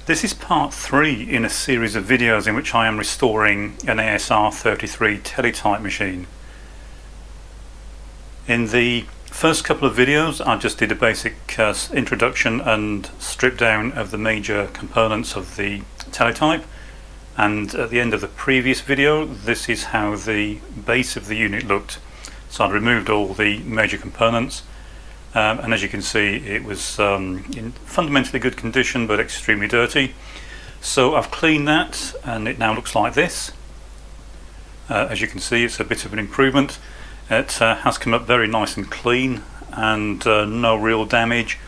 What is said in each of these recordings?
This is part 3 in a series of videos in which I am restoring an ASR33 teletype machine. In the first couple of videos I just did a basic introduction and strip down of the major components of the teletype, and at the end of the previous video this is how the base of the unit looked. So I'd removed all the major components. And as you can see, it was in fundamentally good condition but extremely dirty. So I've cleaned that and it now looks like this. As you can see, it's a bit of an improvement. It has come up very nice and clean and no real damage.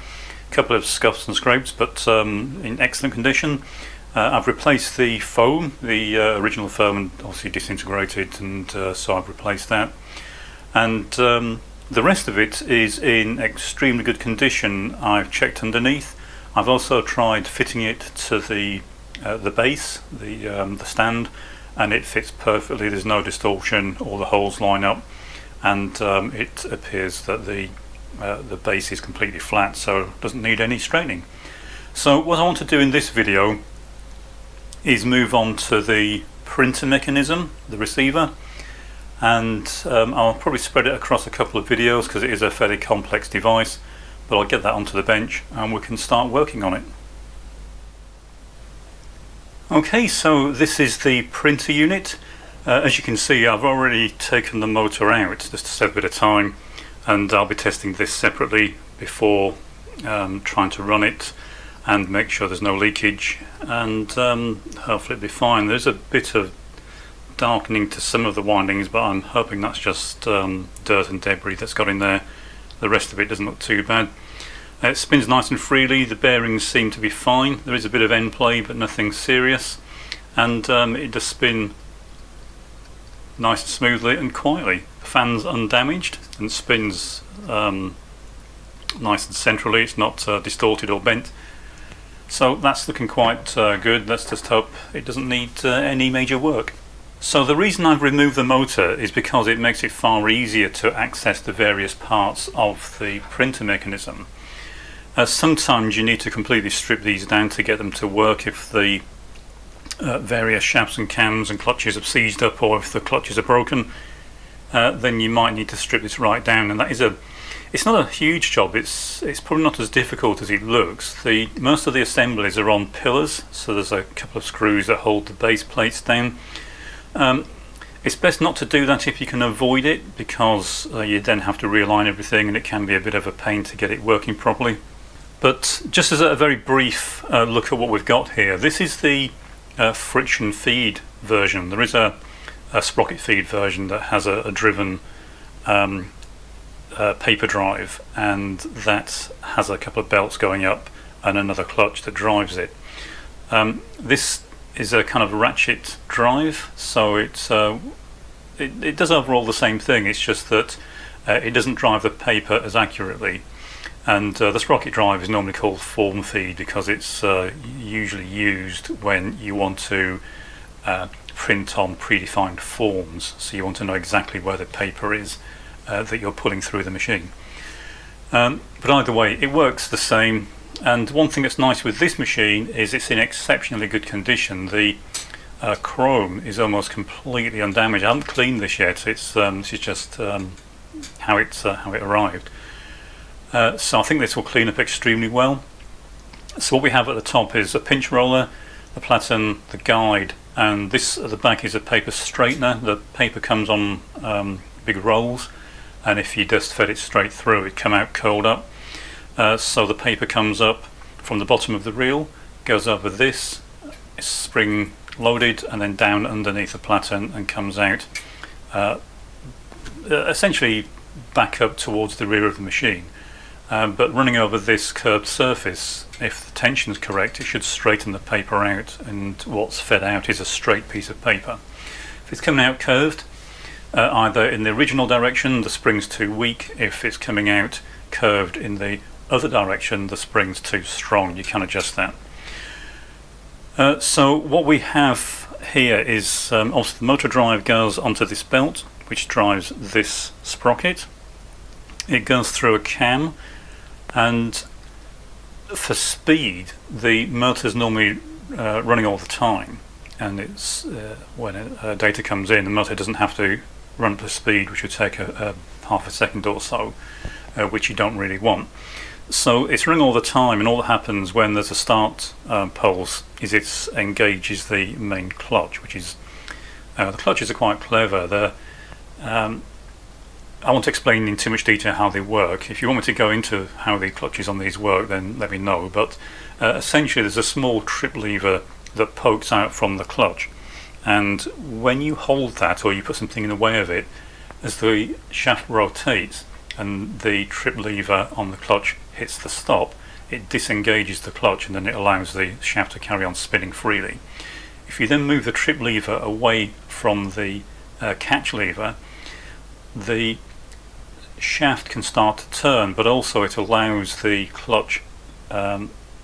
A couple of scuffs and scrapes, but in excellent condition. I've replaced the foam, the original foam, and obviously disintegrated, and so I've replaced that. And the rest of it is in extremely good condition. I've checked underneath. I've also tried fitting it to the base, the stand, and it fits perfectly. There's no distortion, all the holes line up, and it appears that the base is completely flat, so it doesn't need any straightening. So what I want to do in this video is move on to the printer mechanism, the receiver. And I'll probably spread it across a couple of videos because it is a fairly complex device, but I'll get that onto the bench and we can start working on it. Okay, so this is the printer unit. As you can see, I've already taken the motor out just to save a bit of time, and I'll be testing this separately before trying to run it and make sure there's no leakage, and hopefully it'll be fine. There's a bit of darkening to some of the windings, but I'm hoping that's just dirt and debris that's got in there. The rest of it doesn't look too bad. It spins nice and freely. The bearings seem to be fine. There is a bit of end play but nothing serious, and it does spin nice and smoothly and quietly. The fan's undamaged and spins nice and centrally. It's not distorted or bent, so that's looking quite good. Let's just hope it doesn't need any major work. So the reason I've removed the motor is because it makes it far easier to access the various parts of the printer mechanism. Sometimes you need to completely strip these down to get them to work. If the various shafts and cams and clutches have seized up, or if the clutches are broken, then you might need to strip this right down, and that is it's not a huge job. It's probably not as difficult as it looks. Most of the assemblies are on pillars, so there's a couple of screws that hold the base plates down. It's best not to do that if you can avoid it, because you then have to realign everything and it can be a bit of a pain to get it working properly. But just as a very brief look at what we've got here, this is the friction feed version. There is a sprocket feed version that has a driven paper drive, and that has a couple of belts going up and another clutch that drives it. This is a kind of ratchet drive, so it does overall the same thing. It's just that it doesn't drive the paper as accurately, and the sprocket drive is normally called form feed because it's usually used when you want to print on predefined forms, so you want to know exactly where the paper is that you're pulling through the machine. But either way, it works the same. And one thing that's nice with this machine is it's in exceptionally good condition. The chrome is almost completely undamaged. I haven't cleaned this yet. This is just how it arrived. So I think this will clean up extremely well. So what we have at the top is a pinch roller, the platen, the guide, and this at the back is a paper straightener. The paper comes on big rolls, and if you just fed it straight through, it come out curled up. So the paper comes up from the bottom of the reel, goes over this, is spring loaded, and then down underneath the platen and comes out essentially back up towards the rear of the machine. But running over this curved surface, if the tension is correct, it should straighten the paper out, and what's fed out is a straight piece of paper. If it's coming out curved, either in the original direction the spring's too weak. If it's coming out curved in the other direction, the spring's too strong. You can adjust that. So what we have here is obviously the motor drive goes onto this belt which drives this sprocket. It goes through a cam, and for speed, the motor is normally running all the time, and it's when data comes in, the motor doesn't have to run to speed, which would take a half a second or so, which you don't really want. So it's running all the time, and all that happens when there's a start pulse is it engages the main clutch, which is the clutches are quite clever. They're I won't explain in too much detail how they work. If you want me to go into how the clutches on these work, then let me know. But essentially, there's a small trip lever that pokes out from the clutch, and when you hold that or you put something in the way of it, as the shaft rotates and the trip lever on the clutch hits the stop, it disengages the clutch, and then it allows the shaft to carry on spinning freely. If you then move the trip lever away from the catch lever, the shaft can start to turn, but also it allows the clutch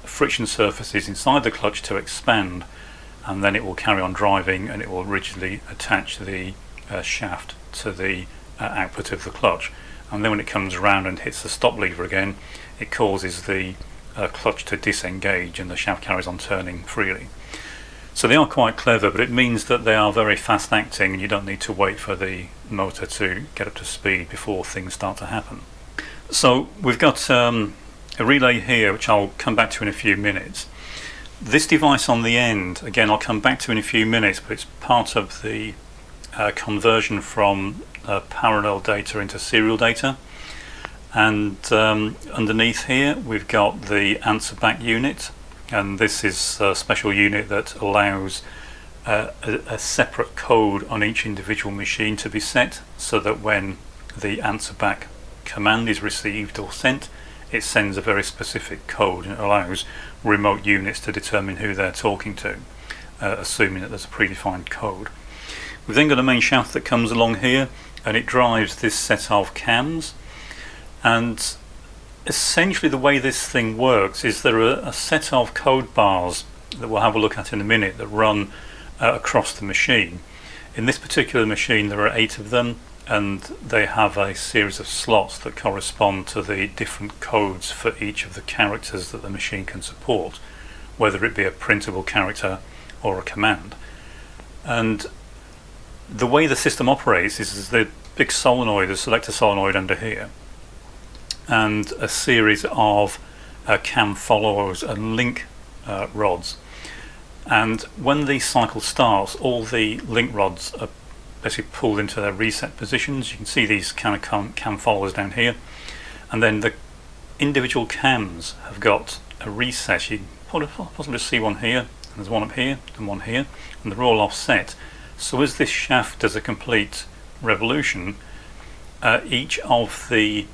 friction surfaces inside the clutch to expand, and then it will carry on driving, and it will rigidly attach the shaft to the output of the clutch. And then when it comes around and hits the stop lever again, it causes the clutch to disengage, and the shaft carries on turning freely. So they are quite clever, but it means that they are very fast acting, and you don't need to wait for the motor to get up to speed before things start to happen. So we've got a relay here, which I'll come back to in a few minutes. This device on the end, again, I'll come back to in a few minutes, but it's part of the conversion from parallel data into serial data. And underneath here we've got the answer back unit, and this is a special unit that allows a separate code on each individual machine to be set, so that when the answer back command is received or sent, it sends a very specific code, and it allows remote units to determine who they're talking to, assuming that there's a predefined code. We've then got a main shaft that comes along here, and it drives this set of cams. And essentially the way this thing works is there are a set of code bars that we'll have a look at in a minute that run across the machine. In this particular machine there are 8 of them, and they have a series of slots that correspond to the different codes for each of the characters that the machine can support, whether it be a printable character or a command. And the way the system operates is the big solenoid, the selector solenoid under here, and a series of cam followers and link rods. And when the cycle starts, all the link rods are basically pulled into their reset positions. You can see these kind of cam followers down here, and then the individual cams have got a reset. You can possibly see one here, and there's one up here and one here, and they're all offset. So as this shaft does a complete revolution, each of the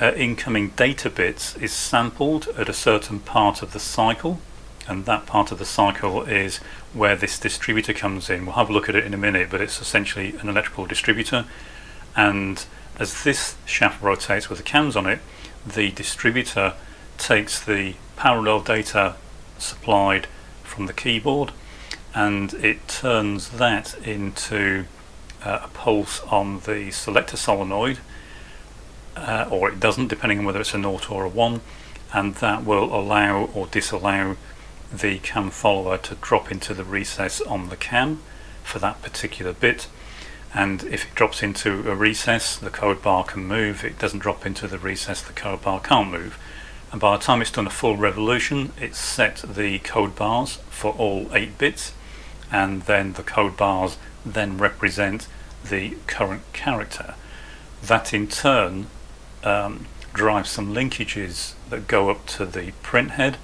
incoming data bits is sampled at a certain part of the cycle, and that part of the cycle is where this distributor comes in. We'll have a look at it in a minute, but it's essentially an electrical distributor, and as this shaft rotates with the cams on it, the distributor takes the parallel data supplied from the keyboard, and it turns that into a pulse on the selector solenoid, or it doesn't, depending on whether it's a 0 or a 1, and that will allow or disallow the cam follower to drop into the recess on the cam for that particular bit. And if it drops into a recess, the code bar can move. If it doesn't drop into the recess, the code bar can't move. And by the time it's done a full revolution, it's set the code bars for all 8 bits, and then the code bars then represent the current character. That in turn drives some linkages that go up to the print head.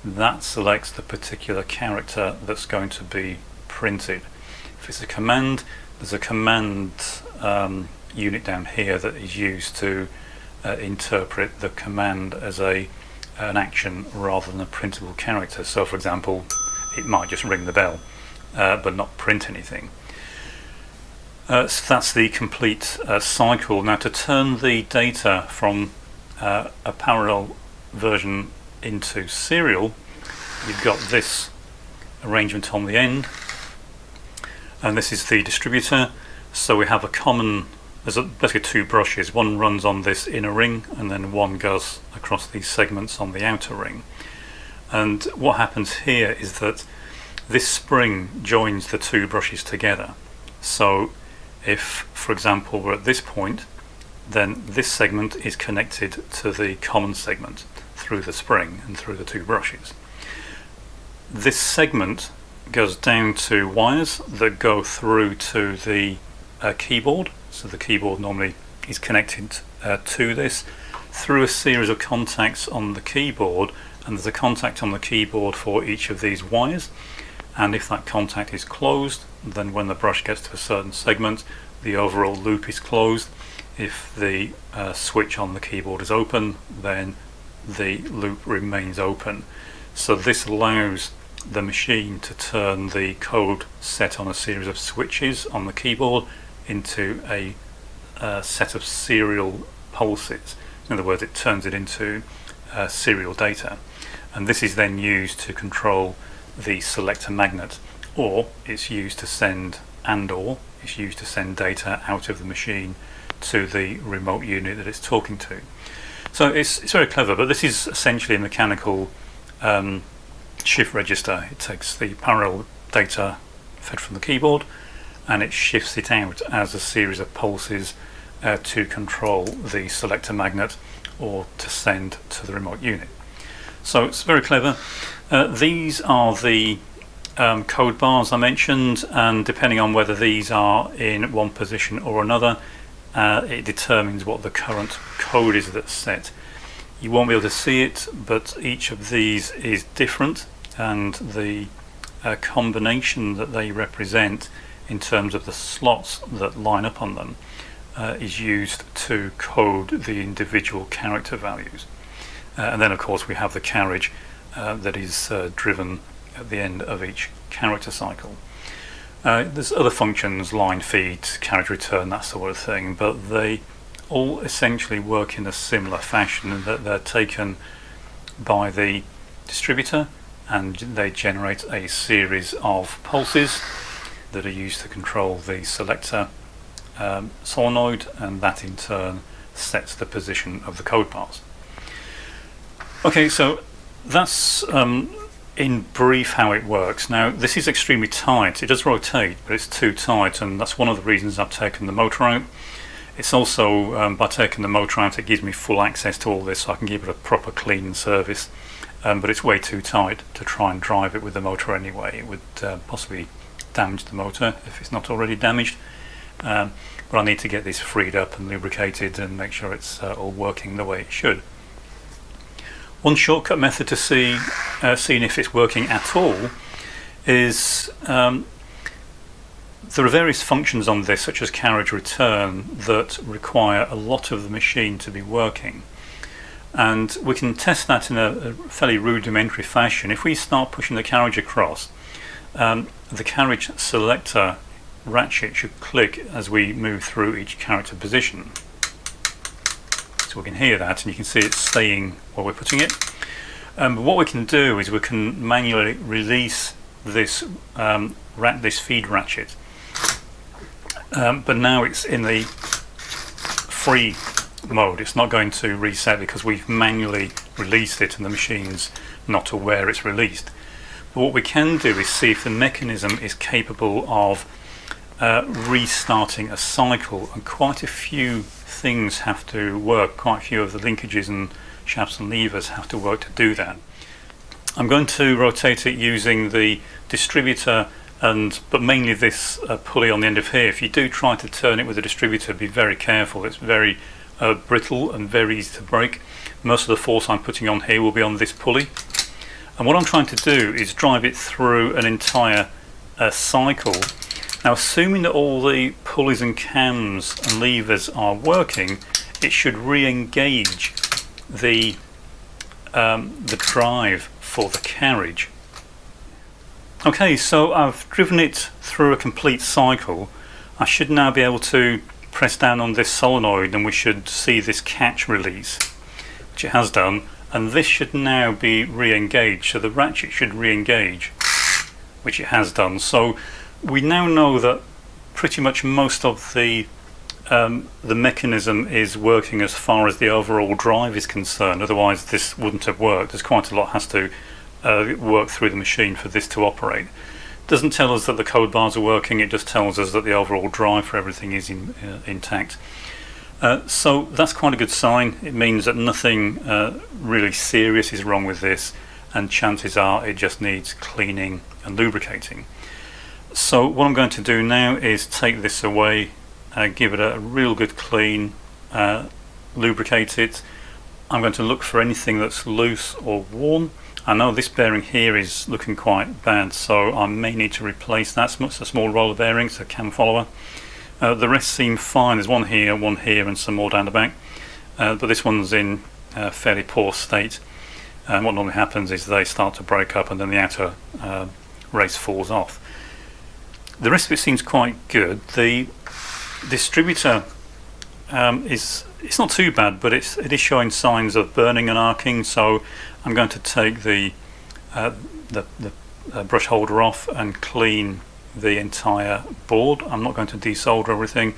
That selects the particular character that's going to be printed. If it's a command, there's a command unit down here that is used to interpret the command as an action rather than a printable character. So for example, it might just ring the bell but not print anything. So that's the complete cycle. Now, to turn the data from a parallel version into serial, you've got this arrangement on the end, and this is the distributor. So we have a common, there's basically 2 brushes. One runs on this inner ring, and then one goes across these segments on the outer ring. And what happens here is that this spring joins the two brushes together. So if, for example, we're at this point, then this segment is connected to the common segment through the spring and through the two brushes. This segment goes down to wires that go through to the keyboard. So the keyboard normally is connected to this through a series of contacts on the keyboard, and there's a contact on the keyboard for each of these wires, and if that contact is closed, then when the brush gets to a certain segment, the overall loop is closed. If the switch on the keyboard is open, then the loop remains open. So this allows the machine to turn the code set on a series of switches on the keyboard into a set of serial pulses. In other words, it turns it into serial data, and this is then used to control the selector magnet, or it's used to send it's used to send data out of the machine to the remote unit that it's talking to. So it's very clever, but this is essentially a mechanical shift register. It takes the parallel data fed from the keyboard and it shifts it out as a series of pulses to control the selector magnet or to send to the remote unit. So it's very clever. These are the code bars I mentioned, and depending on whether these are in one position or another, it determines what the current code is that's set. You won't be able to see it, but each of these is different, and the combination that they represent in terms of the slots that line up on them is used to code the individual character values. And then of course we have the carriage that is driven at the end of each character cycle. There's other functions, line feed, carriage return, that sort of thing, but they all essentially work in a similar fashion in that they're taken by the distributor and they generate a series of pulses that are used to control the selector solenoid, and that in turn sets the position of the code bars. Okay, so that's in brief how it works. Now this is extremely tight. It does rotate, but it's too tight, and that's one of the reasons I've taken the motor out. It's also, by taking the motor out, it gives me full access to all this, so I can give it a proper clean service, but it's way too tight to try and drive it with the motor anyway. It would possibly damage the motor if it's not already damaged, but I need to get this freed up and lubricated and make sure it's all working the way it should. One shortcut method to seeing if it's working at all is there are various functions on this, such as carriage return, that require a lot of the machine to be working, and we can test that in a fairly rudimentary fashion. If we start pushing the carriage across, the carriage selector ratchet should click as we move through each character position. So we can hear that, and you can see it staying while we're putting it. But what we can do is we can manually release this this feed ratchet, but now it's in the free mode. It's not going to reset because we've manually released it and the machine's not aware it's released. But what we can do is see if the mechanism is capable of restarting a cycle, and quite a few things have to work. Quite a few of the linkages and shafts and levers have to work to do that. I'm going to rotate it using the distributor, but mainly this pulley on the end of here. If you do try to turn it with a distributor, be very careful. It's very brittle and very easy to break. Most of the force I'm putting on here will be on this pulley, and what I'm trying to do is drive it through an entire cycle. Now, assuming that all the pulleys and cams and levers are working, it should re-engage the drive for the carriage. Okay, so I've driven it through a complete cycle. I should now be able to press down on this solenoid and we should see this catch release, which it has done, and this should now be re-engaged. So the ratchet should re-engage, which it has done. So we now know that pretty much most of the mechanism is working as far as the overall drive is concerned. Otherwise this wouldn't have worked. There's quite a lot has to work through the machine for this to operate. It doesn't tell us that the code bars are working, it just tells us that the overall drive for everything is intact. So that's quite a good sign. It means that nothing really serious is wrong with this, and chances are it just needs cleaning and lubricating. So what I'm going to do now is take this away, give it a real good clean, lubricate it. I'm going to look for anything that's loose or worn. I know this bearing here is looking quite bad, so I may need to replace that. It's a small roller bearing, it's a cam follower. The rest seem fine. There's one here, and some more down the back. But this one's in fairly poor state. And what normally happens is they start to break up and then the outer race falls off. The rest of it seems quite good. The distributor it's not too bad, but it is showing signs of burning and arcing, so I'm going to take the brush holder off and clean the entire board. I'm not going to desolder everything.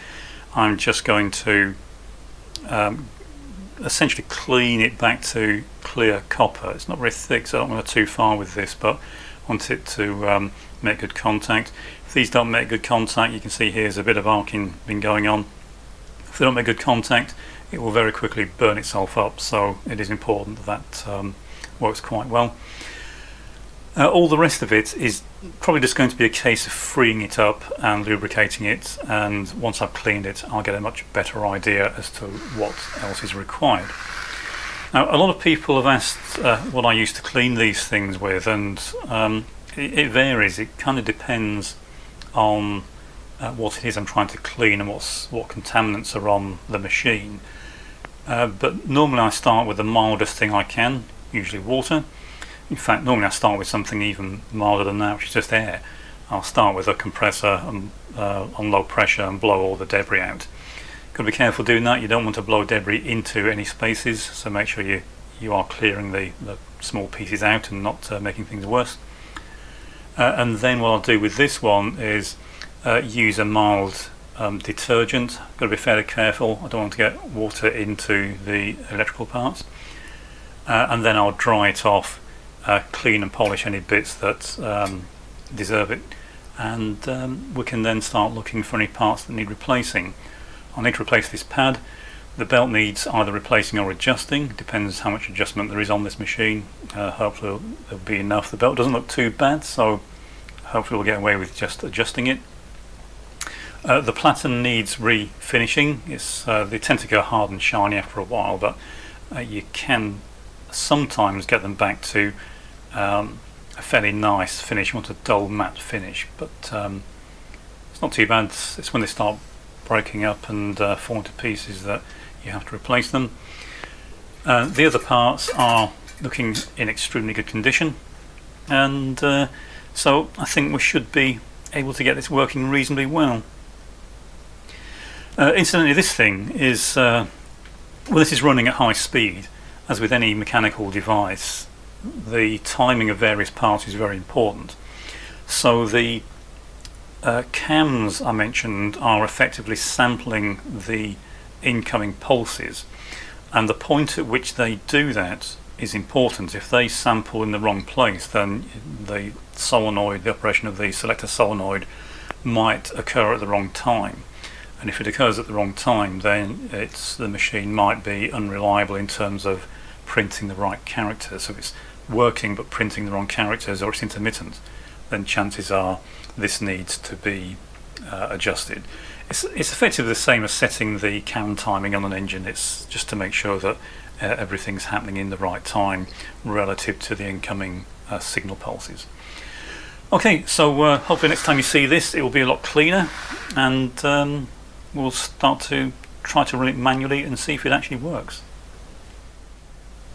I'm just going to essentially clean it back to clear copper. It's not very thick, so I don't want to go too far with this, but I want it to make good contact. If these don't make good contact, you can see here's a bit of arcing been going on. If they don't make good contact, it will very quickly burn itself up, so it is important that works quite well. All the rest of it is probably just going to be a case of freeing it up and lubricating it, and once I've cleaned it I'll get a much better idea as to what else is required. Now, a lot of people have asked what I used to clean these things with, and it varies. It kind of depends on what it is I'm trying to clean and what contaminants are on the machine. But normally I start with the mildest thing I can, usually water. In fact, normally I start with something even milder than that, which is just air. I'll start with a compressor on low pressure and blow all the debris out. Got to be careful doing that. You don't want to blow debris into any spaces, so make sure you are clearing the small pieces out and not making things worse. And then what I'll do with this one is use a mild detergent. Got to be fairly careful. I don't want to get water into the electrical parts. And then I'll dry it off, clean and polish any bits that deserve it, and we can then start looking for any parts that need replacing. I'll need to replace this pad. The belt needs either replacing or adjusting, depends how much adjustment there is on this machine. Hopefully there'll be enough. The belt doesn't look too bad, so hopefully we'll get away with just adjusting it. The platen needs refinishing. They tend to go hard and shiny after a while, but you can sometimes get them back to a fairly nice finish. You want a dull matte finish, but it's not too bad. It's when they start breaking up and falling to pieces that you have to replace them. The other parts are looking in extremely good condition, and so I think we should be able to get this working reasonably well. Incidentally, this thing is this is running at high speed. As with any mechanical device, the timing of various parts is very important. So the cams I mentioned are effectively sampling the incoming pulses, and the point at which they do that is important. If they sample in the wrong place, then the operation of the selector solenoid might occur at the wrong time. And if it occurs at the wrong time, then the machine might be unreliable in terms of printing the right characters. So if it's working but printing the wrong characters, or it's intermittent, then chances are this needs to be adjusted. It's effectively the same as setting the cam timing on an engine. It's just to make sure that everything's happening in the right time relative to the incoming signal pulses. Okay, so hopefully next time you see this it will be a lot cleaner, and we'll start to try to run it manually and see if it actually works.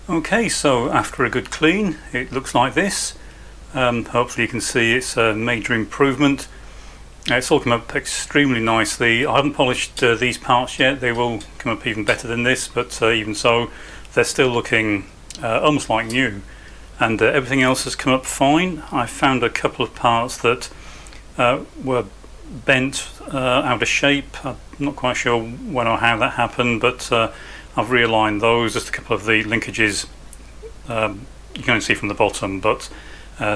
Okay, so after a good clean it looks like this. Hopefully you can see it's a major improvement. It's all come up extremely nicely. I haven't polished these parts yet. They will come up even better than this, but even so they're still looking almost like new, and everything else has come up fine. I found a couple of parts that were bent out of shape. I'm not quite sure when or how that happened, but I've realigned those. Just a couple of the linkages you can only see from the bottom, but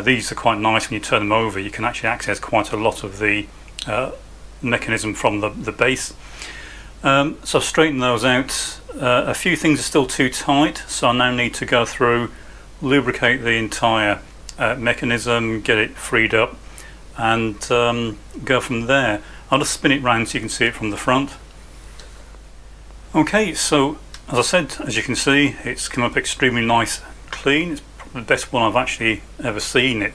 these are quite nice. When you turn them over, you can actually access quite a lot of the mechanism from the base. So I've straightened those out. A few things are still too tight, so I now need to go through, lubricate the entire mechanism, get it freed up, and go from there. I'll just spin it round so you can see it from the front. Okay, so as I said, as you can see, it's come up extremely nice, clean. It's probably the best one I've actually ever seen.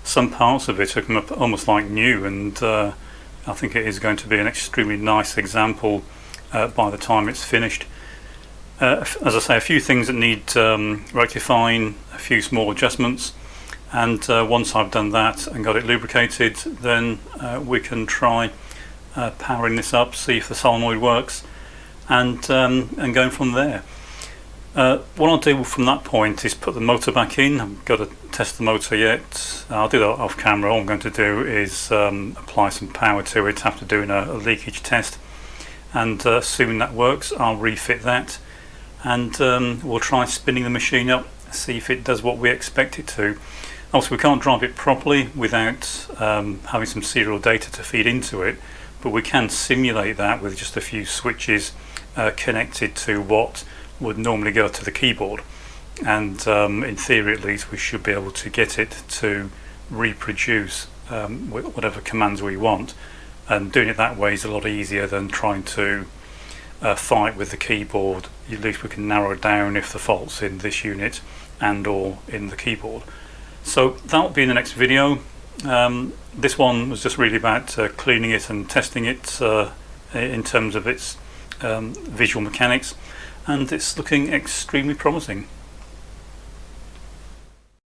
Some parts of it have come up almost like new, and I think it is going to be an extremely nice example by the time it's finished. As I say, a few things that need rectifying, a few small adjustments, and once I've done that and got it lubricated, then we can try powering this up, see if the solenoid works, and going from there. What I'll do from that point is put the motor back in. I've got to test the motor yet. I'll do that off camera. All I'm going to do is apply some power to it after doing a leakage test, and assuming that works, I'll refit that, and we'll try spinning the machine up, see if it does what we expect it to. Also, we can't drive it properly without having some serial data to feed into it, but we can simulate that with just a few switches connected to what would normally go to the keyboard, and in theory at least we should be able to get it to reproduce whatever commands we want, and doing it that way is a lot easier than trying to fight with the keyboard. At least we can narrow down if the fault's in this unit and or in the keyboard. So that'll be in the next video. This one was just really about cleaning it and testing it in terms of its visual mechanics, and it's looking extremely promising.